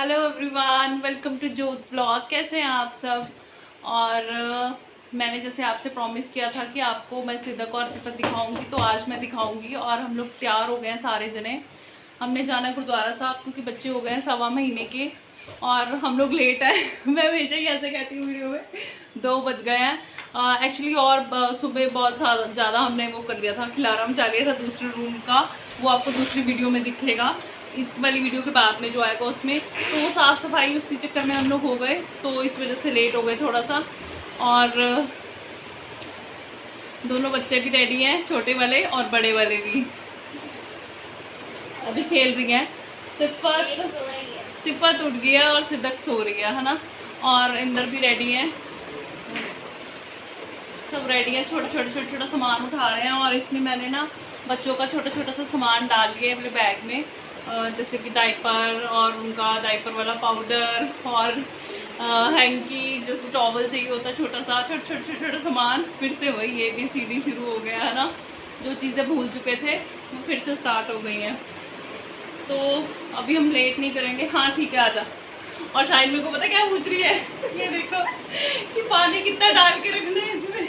Hello everyone, welcome to जोत blog. कैसे हैं आप सब। और मैंने जैसे आपसे प्रॉमिस किया था कि आपको मैं सिद्दक और सिफत दिखाऊंगी, तो आज मैं दिखाऊंगी। और हम लोग तैयार हो गए हैं सारे जने। हमने जाना है गुरुद्वारा साहब, क्योंकि बच्चे हो गए हैं 1.25 महीने के और हम लोग लेट है। मैं हमेशा ही ऐसे कहती हूँ वीडियो में, 2 बज गए हैं एक्चुअली। और सुबह बहुत ज़्यादा हमने वो कर लिया था, अलार्म चल गया था दूसरे रूम का। वो आपको दूसरी वीडियो में दिखेगा, इस वाली वीडियो के बाद में जो आएगा उसमें। तो वो साफ़ सफाई उसी चक्कर में हम लोग हो गए, तो इस वजह से लेट हो गए थोड़ा सा। और दोनों बच्चे भी रेडी हैं, छोटे वाले और बड़े वाले भी अभी खेल रही हैं। सिफत उठ गया और सिद्दक सो रही है ना। और इंदर भी रेडी है, सब रेडी है। छोटा सामान उठा रहे हैं। और इसमें मैंने ना बच्चों का छोटा छोटा सा सामान डाल लिया अपने बैग में, जैसे कि डाइपर और उनका डाइपर वाला पाउडर और हैंकी, जैसे टॉवल चाहिए होता है छोटा सा, छोटा सामान। फिर से वही ABCD शुरू हो गया है ना। जो चीज़ें भूल चुके थे वो फिर से स्टार्ट हो गई हैं। तो अभी हम लेट नहीं करेंगे। हाँ ठीक है, आजा। और शायद मेरे को पता क्या पूछ रही है ये देखो कि पानी कितना डाल के रखना है इसमें,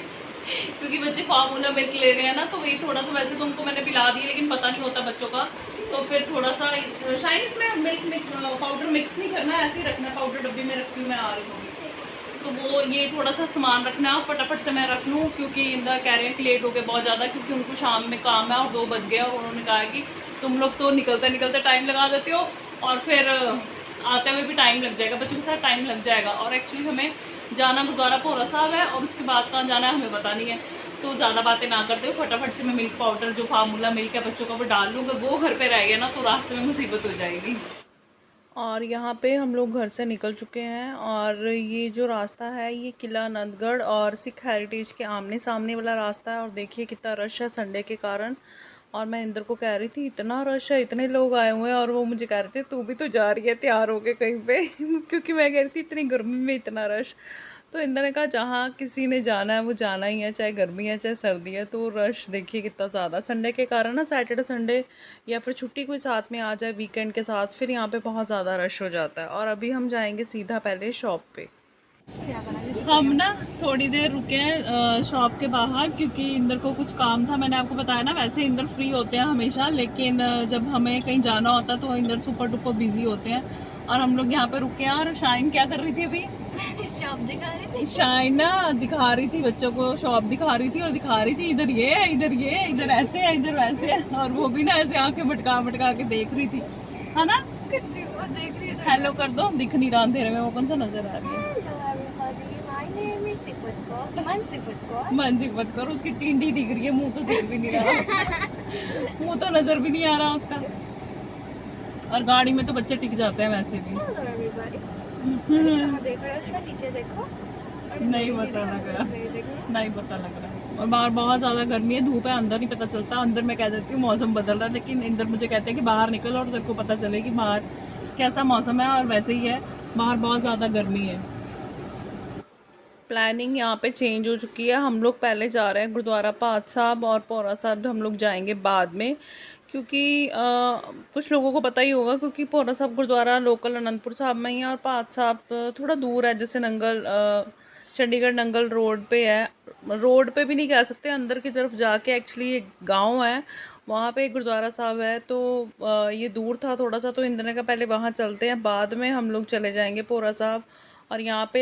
क्योंकि बच्चे फार्मूला मिल्क ले रहे हैं ना। तो वही थोड़ा सा, वैसे तो उनको मैंने पिला दिया लेकिन पता नहीं होता बच्चों का, तो फिर थोड़ा सा शायद इसमें मिल्क पाउडर मिक्स नहीं करना है, ऐसे ही रखना है। पाउडर डब्बी में रखती हूँ मैं, आ रही हूँ। तो वो ये थोड़ा सा सामान रखना है, फटाफट से मैं रख लूँ, क्योंकि इंदर कह रहे हैं कि लेट हो गए बहुत ज़्यादा, क्योंकि उनको शाम में काम है और 2 बज गए। और उन्होंने कहा कि तुम लोग तो निकलते निकलते टाइम लगा देते हो और फिर आते हुए भी टाइम लग जाएगा, बच्चों के साथ टाइम लग जाएगा। और एक्चुअली हमें जाना गुरुद्वारा भोरा साहब है, और उसके बाद कहाँ जाना है हमें पता नहीं है। तो ज़्यादा बातें ना करते हो, फटाफट से मैं मिल्क पाउडर जो फार्मूला मिल्क है बच्चों का वो डाल लूँ। अगर वो घर पे रह गया ना तो रास्ते में मुसीबत हो जाएगी। और यहाँ पे हम लोग घर से निकल चुके हैं। और ये जो रास्ता है ये किला आनंदगढ़ और सिख हेरिटेज के आमने सामने वाला रास्ता है। और देखिए कितना रश है संडे के कारण। और मैं इंदर को कह रही थी इतना रश है, इतने लोग आए हुए हैं। और वो मुझे कह रहे थे तू भी तो जा रही है तैयार होके कहीं पे क्योंकि मैं कह रही थी इतनी गर्मी में इतना रश। तो इंदर ने कहा जहाँ किसी ने जाना है वो जाना ही है, चाहे गर्मी है चाहे सर्दी है। तो रश देखिए कितना ज़्यादा संडे के कारण ना, सैटरडे संडे या फिर छुट्टी कोई साथ में आ जाए वीकेंड के साथ, फिर यहाँ पे बहुत ज़्यादा रश हो जाता है। और अभी हम जाएंगे सीधा पहले शॉप पे। हम ना थोड़ी देर रुके हैं शॉप के बाहर, क्योंकि इंदर को कुछ काम था। मैंने आपको बताया ना, वैसे इंदर फ्री होते हैं हमेशा, लेकिन जब हमें कहीं जाना होता है तो इंदर सुपर डुपर बिजी होते हैं। और हम लोग यहाँ पे रुके हैं। और शाइन क्या कर रही थी अभी? शॉप दिखा रही थी। शाइन ना दिखा रही थी बच्चों को, शॉप दिखा रही थी और दिखा रही थी इधर ये है, इधर ये है, इधर ऐसे है, इधर वैसे है। और वो भी ना ऐसे आंखें मटका मटका के देख रही थी, है ना। वो देख रही है। हेलो कर दो, दिख नहीं रहा अंधेरे में, वो कौन सा नजर आ रही है। मनसिफत करो, उसकी टिंडी दिख रही है, मुंह तो दिख भी नहीं रहा मुंह तो नजर भी नहीं आ रहा उसका। और गाड़ी में तो बच्चे टिक जाते हैं वैसे भी। देख रहे हो, नीचे देखो। नहीं पता लग रहा, नहीं पता लग रहा। और बाहर बहुत ज़्यादा गर्मी है, धूप है, अंदर नहीं पता चलता। अंदर मैं कह देती हूँ मौसम बदल रहा है, लेकिन इंदर मुझे कहते हैं कि बाहर निकल और तेरे को पता चले कि बाहर कैसा मौसम है। और वैसे ही है, बाहर बहुत ज़्यादा गर्मी है। प्लानिंग यहाँ पे चेंज हो चुकी है। हम लोग पहले जा रहे हैं गुरुद्वारा पाठ साहब, और पौरा साहब हम लोग जाएंगे बाद में, क्योंकि कुछ लोगों को पता ही होगा, क्योंकि पौरा साहब गुरुद्वारा लोकल अनंदपुर साहब में ही है, और पाठ साहब थोड़ा दूर है, जैसे नंगल चंडीगढ़ नंगल रोड पे है। रोड पे भी नहीं कह सकते, अंदर की तरफ जाके एक्चुअली एक गांव है, वहाँ पे एक गुरुद्वारा साहब है। तो ये दूर था थोड़ा सा, तो इंद्र ने कहा पहले वहाँ चलते हैं, बाद में हम लोग चले जाएंगे पौरा साहब। और यहाँ पे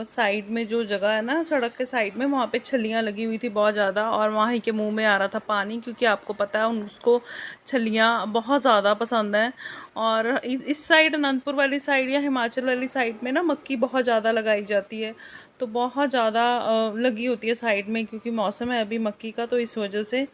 साइड में जो जगह है ना, सड़क के साइड में, वहाँ पे छलियाँ लगी हुई थी बहुत ज़्यादा। और वहाँ ही के मुंह में आ रहा था पानी, क्योंकि आपको पता है उसको छलियाँ बहुत ज़्यादा पसंद हैं। और इस साइड अनंतपुर वाली साइड या हिमाचल वाली साइड में ना मक्की बहुत ज़्यादा लगाई जाती है, तो बहुत ज़्यादा लगी होती है साइड में, क्योंकि मौसम है अभी मक्की का, तो इस वजह से।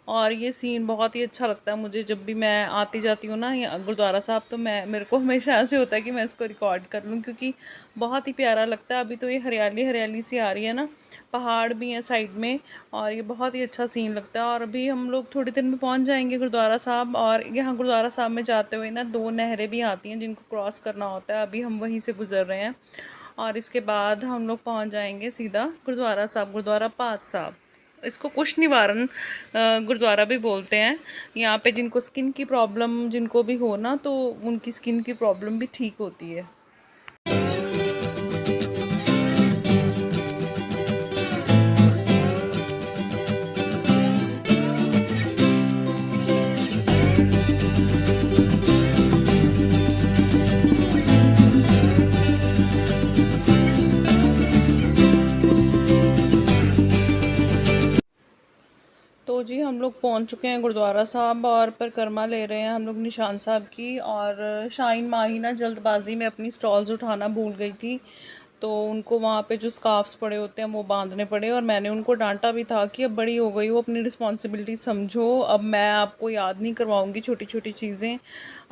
और ये सीन बहुत ही अच्छा लगता है मुझे, जब भी मैं आती जाती हूँ ना गुरुद्वारा साहब, तो मेरे को हमेशा ऐसे होता है कि मैं इसको रिकॉर्ड कर लूँ, क्योंकि बहुत ही प्यारा लगता है। अभी तो ये हरियाली हरियाली सी आ रही है ना, पहाड़ भी हैं साइड में, और ये बहुत ही अच्छा सीन लगता है। और अभी हम लोग थोड़ी देर में पहुँच जाएंगे गुरुद्वारा साहब। और यहाँ गुरुद्वारा साहब में जाते हुए ना 2 नहरें भी आती हैं जिनको क्रॉस करना होता है, अभी हम वहीं से गुजर रहे हैं। और इसके बाद हम लोग पहुँच जाएंगे सीधा गुरुद्वारा साहब, गुरुद्वारा पाठ साहब। इसको कुष्ठ निवारण गुरुद्वारा भी बोलते हैं। यहाँ पे जिनको स्किन की प्रॉब्लम जिनको भी हो ना, तो उनकी स्किन की प्रॉब्लम भी ठीक होती है। तो जी हम लोग पहुंच चुके हैं गुरुद्वारा साहब और परिक्रमा ले रहे हैं हम लोग निशान साहब की। और शाहीन माही ना जल्दबाजी में अपनी स्टॉल्स उठाना भूल गई थी, तो उनको वहाँ पे जो स्कार्फ्स पड़े होते हैं वो बांधने पड़े। और मैंने उनको डांटा भी था कि अब बड़ी हो गई हो, अपनी रिस्पॉन्सिबिलिटी समझो, अब मैं आपको याद नहीं करवाऊँगी छोटी छोटी चीज़ें,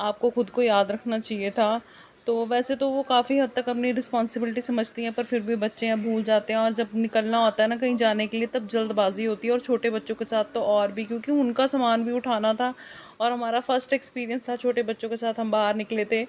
आपको खुद को याद रखना चाहिए था। तो वैसे तो वो काफ़ी हद तक अपनी रिस्पॉन्सिबिलिटी समझती हैं, पर फिर भी बच्चे हैं भूल जाते हैं। और जब निकलना होता है ना कहीं जाने के लिए, तब जल्दबाजी होती है। और छोटे बच्चों के साथ तो और भी, क्योंकि उनका सामान भी उठाना था और हमारा फर्स्ट एक्सपीरियंस था छोटे बच्चों के साथ हम बाहर निकले थे।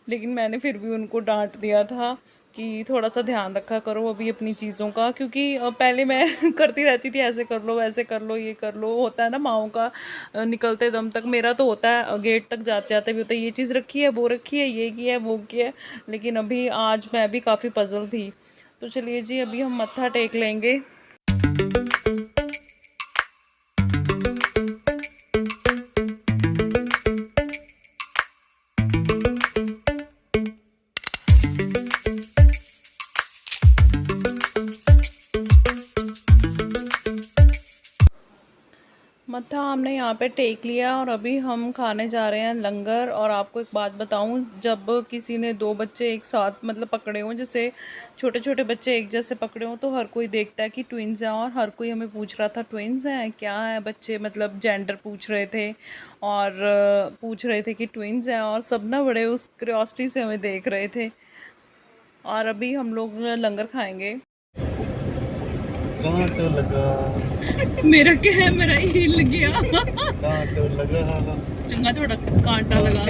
लेकिन मैंने फिर भी उनको डांट दिया था कि थोड़ा सा ध्यान रखा करो अभी अपनी चीज़ों का, क्योंकि पहले मैं करती रहती थी ऐसे कर लो वैसे कर लो ये कर लो, होता है ना माओं का निकलते दम तक। मेरा तो होता है गेट तक जाते जाते भी होता है, ये चीज़ रखी है वो रखी है ये किया है वो किया है। लेकिन अभी आज मैं भी काफ़ी पजल थी। तो चलिए जी अभी हम मत्था टेक लेंगे। मत्था हमने यहाँ पे टेक लिया और अभी हम खाने जा रहे हैं लंगर। और आपको एक बात बताऊँ, जब किसी ने दो बच्चे एक साथ मतलब पकड़े हों, जैसे छोटे छोटे बच्चे एक जैसे पकड़े हों, तो हर कोई देखता है कि ट्विन्स हैं। और हर कोई हमें पूछ रहा था ट्विन्स हैं क्या है, बच्चे मतलब जेंडर पूछ रहे थे और पूछ रहे थे कि ट्विन्स हैं। और सब ना बड़े उस क्यूरियोसिटी से हमें देख रहे थे। और अभी हम लोग लंगर खाएँगे। कहाँ तो लगा मेरा क्या है, मेरा हिल गया। कहाँ तो लगा चंगा थोड़ा कांटा लगा।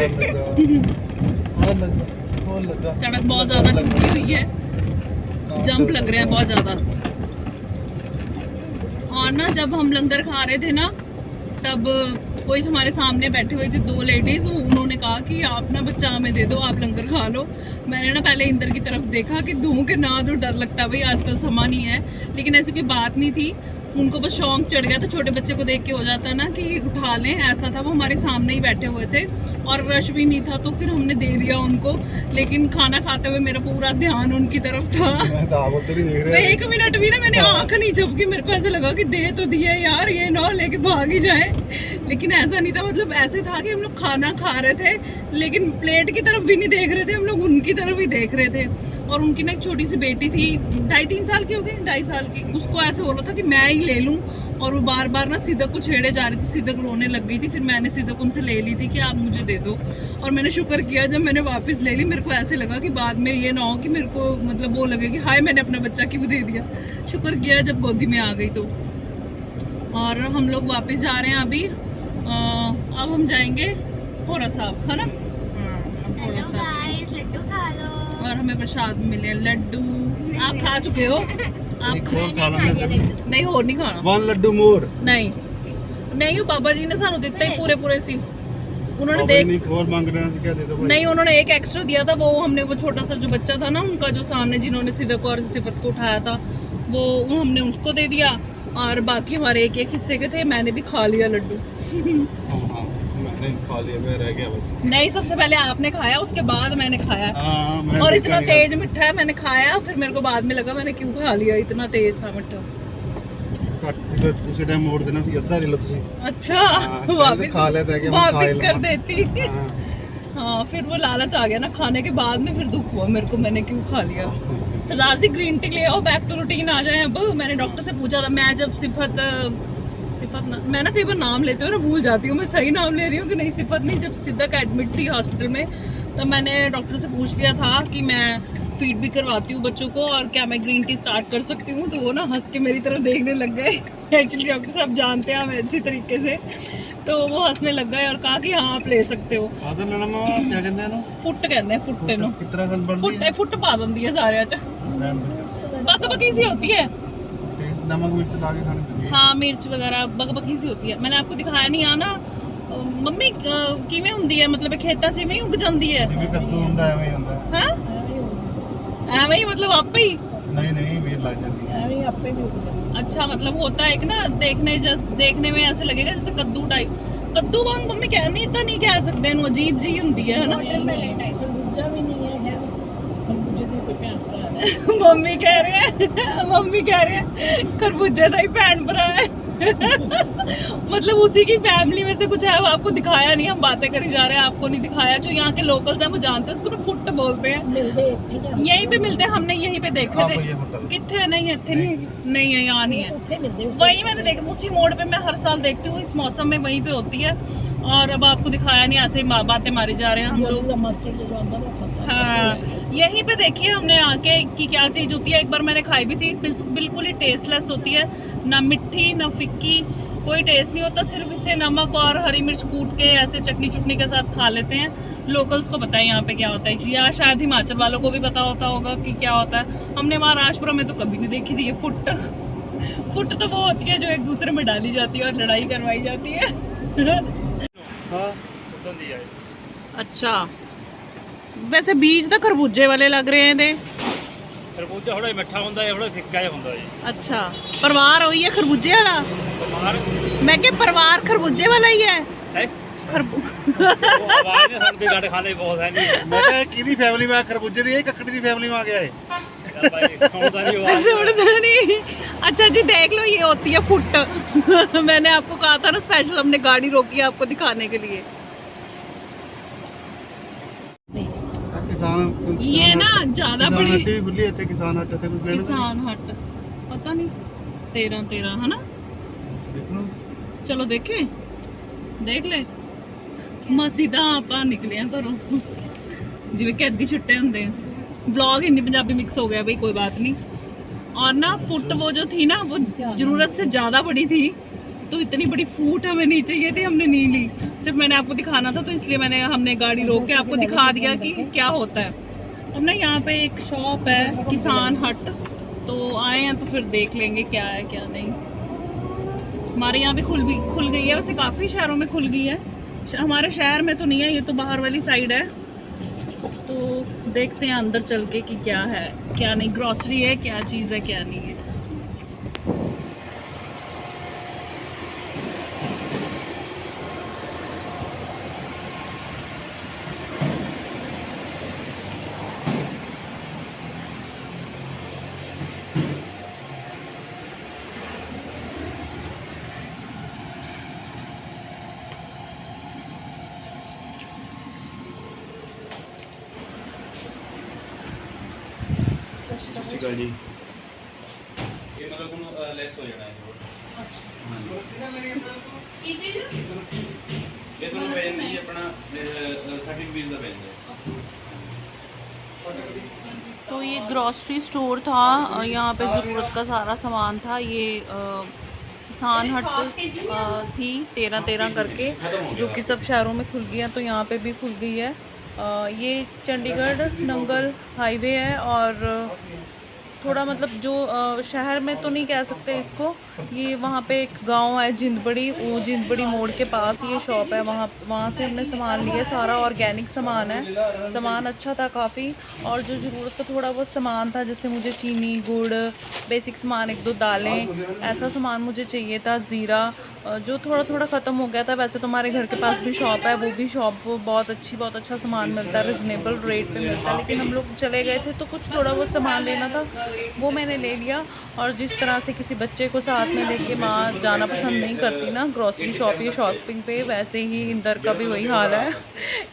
लगा सड़क बहुत ज्यादा टूटी हुई है, जंप लग रहे हैं बहुत ज्यादा। और ना जब हम लंगर खा रहे थे ना, तब कोई हमारे सामने बैठे हुए थे दो लेडीज, उन्होंने कहा कि आप ना बच्चा हमें दे दो, आप लंगर खा लो। मैंने ना पहले इंदर की तरफ देखा कि दूं के ना, तो डर लगता है भाई आजकल समा नहीं है। लेकिन ऐसी कोई बात नहीं थी, उनको बस शौक चढ़ गया था। छोटे बच्चे को देख के हो जाता है ना कि उठा लें, ऐसा था। वो हमारे सामने ही बैठे हुए थे और रश भी नहीं था, तो फिर हमने दे दिया उनको। लेकिन खाना खाते हुए मेरा पूरा ध्यान उनकी तरफ था। मैं एक मिनट भी ना मैंने आंख नहीं झपकी, मेरे को ऐसा लगा कि दे तो दिया यार, ये ना लेके भाग ही जाए। लेकिन ऐसा नहीं था, मतलब ऐसे था कि हम लोग खाना खा रहे थे लेकिन प्लेट की तरफ भी नहीं देख रहे थे, हम लोग उनकी तरफ ही देख रहे थे। और उनकी ना एक छोटी सी बेटी थी, 2.5-3 साल की हो गई, 2.5 साल की। उसको ऐसे हो रहा था कि मैं ही ले लूं, और वो बार बार ना सिदक को छेड़े जा रही थी, सिदक रोने लग गई थी। फिर मैंने सिदक उनसे ले ली थी कि आप मुझे दे दो। और मैंने शुक्र किया जब मैंने वापस ले ली। मेरे को ऐसे लगा कि बाद में ये ना हो कि मेरे को मतलब वो लगे कि हाय मैंने अपना बच्चा क्यों दे दिया। शुक्र किया जब गोदी में आ गई तो। और हम लोग वापस जा रहे हैं अभी। अब हम जाएंगे भोरा साहब, है ना? भोरा साहब। लड्डू खा लो। और हमें प्रसाद मिले लड्डू। आप खा चुके हो? आप नहीं और नहीं खाना। 1 लड्डू मोर नहीं नहीं, वो बाबा जी ने सानू दिता ही पूरे पूरे सी। उन्होंने देख और मांग रहे हैं, क्या दे दो भाई? नहीं, उन्होंने एक एक्स्ट्रा दिया था। वो हमने वो छोटा सा जो बच्चा था ना उनका, जो सामने जिन्होंने सिदक और सिफत को उठाया था, वो हमने उसको दे दिया। और बाकी हमारे एक एक हिस्से के थे। मैंने भी खा लिया लड्डू। मैंने खा लिया, मैं रह गया बस। नहीं, सबसे पहले आपने खाया, उसके बाद मैंने खाया। मैं और इतना तेज मिठा है, मैंने खाया, फिर मेरे को बाद में लगा मैंने क्यों खा लिया, इतना तेज था मिठा। उसी टाइम मोड़ देना सी, अद्धा ले लो तुसी। अच्छा, वापस खा लेते हैं कि वापस कर देती। हाँ, फिर वो लालच आ गया ना खाने के बाद में, फिर दुख हुआ मेरे को, मैंने क्यों खा लिया। सरदार जी ग्रीन टी ले आओ, बैक टू रूटीन आ जाए। अब मैंने डॉक्टर से पूछा था, मैं जब सिफत मैं ना कई बार नाम लेती हूँ ना भूल जाती हूँ, मैं सही नाम ले रही हूँ कि नहीं। सिफत नहीं, जब सिद्दक एडमिट थी हॉस्पिटल में, तब मैंने डॉक्टर से पूछ लिया था कि मैं फीड भी करवाती हूँ बच्चों को, और क्या मैं ग्रीन टी स्टार्ट कर सकती हूँ। तो वो ना हंस के मेरी तरफ देखने लग गए। एक्चुअली डॉक्टर साहब जानते हैं हमें अच्छी तरीके से, तो वो हंसने लग गए और कहा कि हाँ आप ले सकते हो। क्या कहते हैं? फुट कहते हैं, फुट्टे नो। कितना खन बढ़ फुट पा दी है सारे। अच्छा बक बकी सी होती है। नमक मिर्च ला के खानी पड़ती है। हाँ मिर्च वगैरह बकबकी सी होती है। मैंने आपको दिखाया नहीं आना ਮੰਮੀ ਕਿਵੇਂ ਹੁੰਦੀ ਹੈ ਮਤਲਬ ਖੇਤਾਂ 'ਚ ਇਵੇਂ ਹੀ ਉਗ ਜਾਂਦੀ ਹੈ ਜਿਵੇਂ ਕੱਦੂ ਹੁੰਦਾ ਐਵੇਂ ਹੀ ਹੁੰਦਾ ਹਾਂ ਐਵੇਂ ही मतलब आपे ही नहीं ਵੇਰ ਲੱਗ ਜਾਂਦੀ है ਐਵੇਂ ਆਪੇ ਵੀ ਉੱਗ ਜਾਂਦਾ। अच्छा मतलब होता है एक ना देखने में ऐसे लगेगा जैसे कद्दू टाइप कद्दू वांग मम्मी कह नहीं इतना नहीं कह सकते इन्हू अजीब जी होंदी है ना ਖਰਬੂਜਾ ਵੀ ਨਹੀਂ ਹੈ ਖਰਬੂਜੇ ਦੀ ਕੋਈ ਭੈਣ ਭਰਾ ਹੈ। मम्मी कह रहे हैं खरबूजे का ही भैन भरा है मतलब उसी की फैमिली में से कुछ है वो आपको दिखाया नहीं हम बातें करी जा रहे हैं आपको नहीं दिखाया जो यहाँ के लोकल्स हैं वो जानते हैं उसको ना फुट बोलते हैं ਮਿਲਦੇ ਇੱਥੇ ਜਾਂ यहीं पे मिलते हैं हमने यहीं पे देखे हाँ, थे भैया फुट। कितने नहीं इतने नहीं है यहाँ नहीं है ਉੱਥੇ ਮਿਲਦੇ वही मैंने देखा उसी मोड़ पे मैं हर साल देखती हूँ इस मौसम में वहीं पे होती है और अब आपको दिखाया नहीं ऐसे ही बातें मारी जा रहे हैं हम लोग ਦਾ ਮਸਟਰਡ ਜੋ ਆਉਂਦਾ ਉਹ ਖਾਤਾ हाँ यहीं पे देखिए हमने आके कि क्या चीज़ होती है एक बार मैंने खाई भी थी बिल्कुल ही टेस्टलेस होती है ना मिट्टी ना फिक्की कोई टेस्ट नहीं होता सिर्फ इसे नमक और हरी मिर्च कूट के ऐसे चटनी के साथ खा लेते हैं लोकल्स को पता है यहाँ पे क्या होता है या शायद हिमाचल वालों को भी पता होगा कि क्या होता है हमने महाराष्ट्र में तो कभी नहीं देखी थी ये फुट तो वो होती है जो एक दूसरे में डाली जाती है और लड़ाई करवाई जाती है हाँ अच्छा वैसे बीज तो खरबूजे वाले लग रहे हैं दे ਖਰਬੂਜਾ ਥੋੜਾ ਮਿੱਠਾ ਹੁੰਦਾ ਹੈ ਥੋੜਾ ਫਿੱਕਾ ਜਿਹਾ ਹੁੰਦਾ ਜੀ अच्छा परिवार वही है खरबूजे वाला ਬਿਮਾਰ मैं क्या परिवार खरबूजे वाला ही है ਹੈ खरबू ਉਹ ਆਵਾਜ਼ ਨੇ ਸਾਨੂੰ ਗਾੜੇ ਖਾਣੇ ਬਹੁਤ ਹੈ ਨਹੀਂ ਮੈਂ ਕਿਹਾ ਕਿਹਦੀ ਫੈਮਿਲੀ ਮੈਂ ਖਰਬੂਜੇ ਦੀ ਇਹ ਕੱਕੜੀ ਦੀ ਫੈਮਿਲੀ में आ गया है ਯਾਰ ਭਾਈ ਸੁਣਦਾ ਨਹੀਂ ਆਵਾਜ਼ सुनता नहीं अच्छा जी देख लो ये होती है फुट मैंने आपको कहा था ना स्पेशल हमने गाड़ी रोकी है आपको दिखाने के लिए किसान ये ना ज्यादा किसान बड़ी हट्टी भी खुली है किसान हट थे कुछ लेना किसान हट पता नहीं 13 है ना देखो चलो देखें देख ले मासी ਤਾਂ ਆਪਾਂ ਨਿਕਲੇ ਆ ਘਰੋਂ ਜਿਵੇਂ ਕੈਦੀ ਛੁੱਟੇ ਹੁੰਦੇ ब्लॉग हिंदी पंजाबी मिक्स हो गया भाई कोई बात नहीं और ना फुट वो जो थी ना वो ज़रूरत से ज़्यादा बड़ी थी तो इतनी बड़ी फूट हमें नहीं चाहिए थी हमने नहीं ली सिर्फ मैंने आपको दिखाना था तो इसलिए हमने गाड़ी रोक के आपको दिखा दिया कि क्या होता है अब ना यहाँ पे एक शॉप है किसान हट तो आए हैं तो फिर देख लेंगे क्या है क्या नहीं हमारे यहाँ भी खुल गई है वैसे काफ़ी शहरों में खुल गई है हमारे शहर में तो नहीं है ये तो बाहर वाली साइड है तो देखते हैं अंदर चल के कि क्या है क्या नहीं ग्रॉसरी है क्या चीज़ है क्या नहीं है ਸਤਿ ਸ਼੍ਰੀ ਅਕਾਲ ਜੀ ਇਹ ਮਤਲਬ ਤੁਹਾਨੂੰ ਲੈਸ ਹੋ ਜਾਣਾ ਹੈ ਇਹ ਤੁਹਾਨੂੰ ਪੈ ਜਾਂਦੀ ਹੈ ਆਪਣਾ 30 ਰੁਪਏ ਦਾ ਪੈ ਜਾਂਦਾ तो ये ग्रॉसरी स्टोर था यहाँ पे ज़रूरत का सारा सामान था ये किसान हट थी 13 करके जो कि सब शहरों में खुल गई है तो यहाँ पे भी खुल गई है ये चंडीगढ़ नंगल हाईवे है और थोड़ा मतलब जो शहर में तो नहीं कह सकते इसको ये वहाँ पे एक गांव है जिंदबड़ी वो जिंदबड़ी मोड़ के पास ये शॉप है वहाँ से हमने सामान लिया सारा ऑर्गेनिक सामान है सामान अच्छा था काफ़ी और जो ज़रूरत का थोड़ा बहुत सामान था जैसे मुझे चीनी गुड़ बेसिक सामान 1-2 दालें ऐसा सामान मुझे चाहिए था ज़ीरा जो थोड़ा ख़त्म हो गया था वैसे तो हमारे घर के पास भी शॉप है वो भी शॉप बहुत अच्छा सामान मिलता है रिजनेबल रेट पे मिलता है लेकिन हम लोग चले गए थे तो कुछ थोड़ा बहुत सामान लेना था वो मैंने ले लिया और जिस तरह से किसी बच्चे को साथ में लेके माँ जाना पसंद नहीं करती ना ग्रॉसरी शॉप या शॉपिंग पे वैसे ही इंदर का भी वही हाल है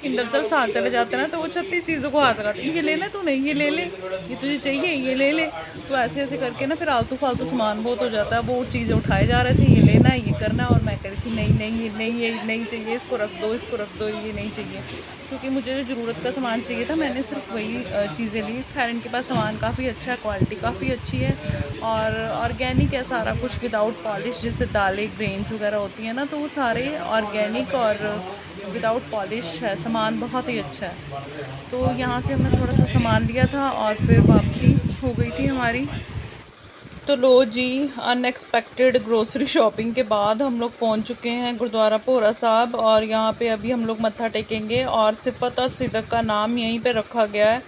इंदर जब साथ चले जाते हैं ना तो वो 36 चीज़ों को हाथ लगाते हैं ये लेना तू नहीं ये ले ले ये तुझे चाहिए ये ले ले तो ऐसे करके ना फिर आलतू फालतू सामान बहुत हो जाता है वो चीज़ें उठाए जा रहे थे ये लेना है ये करना है और मैं कह रही थी नहीं ये नहीं चाहिए इसको रख दो ये नहीं चाहिए क्योंकि मुझे जो ज़रूरत का सामान चाहिए था मैंने सिर्फ वही चीज़ें ली खैर इनके पास सामान काफ़ी अच्छा है क्वालिटी काफ़ी अच्छी है और ऑर्गेनिक है सारा कुछ विदाउट पॉलिश जैसे दालें ग्रेन्स वगैरह होती हैं ना तो वो सारे ऑर्गेनिक और विदाउट पॉलिश है सामान बहुत ही अच्छा है तो यहाँ से हमने थोड़ा सा सामान लिया था और फिर वापसी हो गई थी हमारी तो लो जी, अनएक्सपेक्टेड ग्रोसरी शॉपिंग के बाद हम लोग पहुंच चुके हैं गुरुद्वारा भोरा साहब, और यहाँ पे अभी हम लोग मत्था टेकेंगे। और सिफत और सिदक का नाम यहीं पे रखा गया है,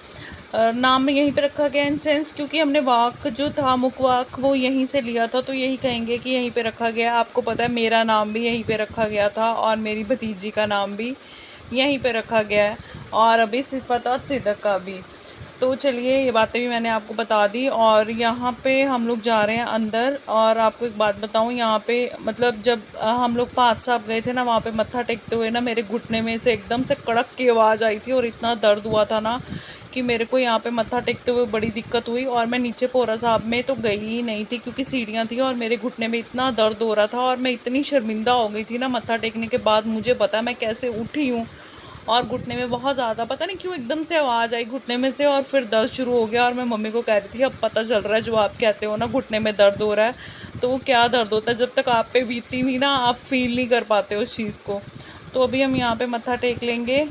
नाम यहीं पे रखा गया इन सेंस क्योंकि हमने वाक जो था मुकवाक वो यहीं से लिया था, तो यही कहेंगे कि यहीं पे रखा गया। आपको पता है मेरा नाम भी यहीं पे रखा गया था और मेरी भतीजी का नाम भी यहीं पे रखा गया है, और अभी सिफत और सिदक का भी। तो चलिए ये बातें भी मैंने आपको बता दी। और यहाँ पे हम लोग जा रहे हैं अंदर। और आपको एक बात बताऊँ, यहाँ पे मतलब जब हम लोग पाँच साहब गए थे ना, वहाँ पे मत्था टेकते हुए ना मेरे घुटने में से एकदम से कड़क की आवाज़ आई थी और इतना दर्द हुआ था ना कि मेरे को यहाँ पे मत्था टेकते हुए बड़ी दिक्कत हुई। और मैं नीचे भोरा साहब में तो गई ही नहीं थी क्योंकि सीढ़ियाँ थी और मेरे घुटने में इतना दर्द हो रहा था और मैं इतनी शर्मिंदा हो गई थी ना मत्था टेकने के बाद। मुझे पता मैं कैसे उठी हूँ, और घुटने में बहुत ज़्यादा पता नहीं क्यों एकदम से आवाज़ आई घुटने में से और फिर दर्द शुरू हो गया। और मैं मम्मी को कह रही थी अब पता चल रहा है जो आप कहते हो ना घुटने में दर्द हो रहा है, तो वो क्या दर्द होता है, जब तक आप पे बीतती नहीं ना आप फील नहीं कर पाते उस चीज़ को। तो अभी हम यहाँ पे मत्था टेक लेंगे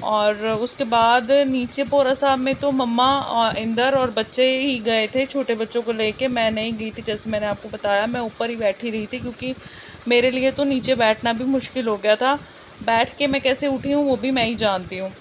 और उसके बाद नीचे भोरा साहब में तो मम्मा और इंदर और बच्चे ही गए थे, छोटे बच्चों को लेके। मैं नहीं गई थी, जैसे मैंने आपको बताया मैं ऊपर ही बैठी रही थी क्योंकि मेरे लिए तो नीचे बैठना भी मुश्किल हो गया था। बैठ के मैं कैसे उठी हूँ वो भी मैं ही जानती हूँ।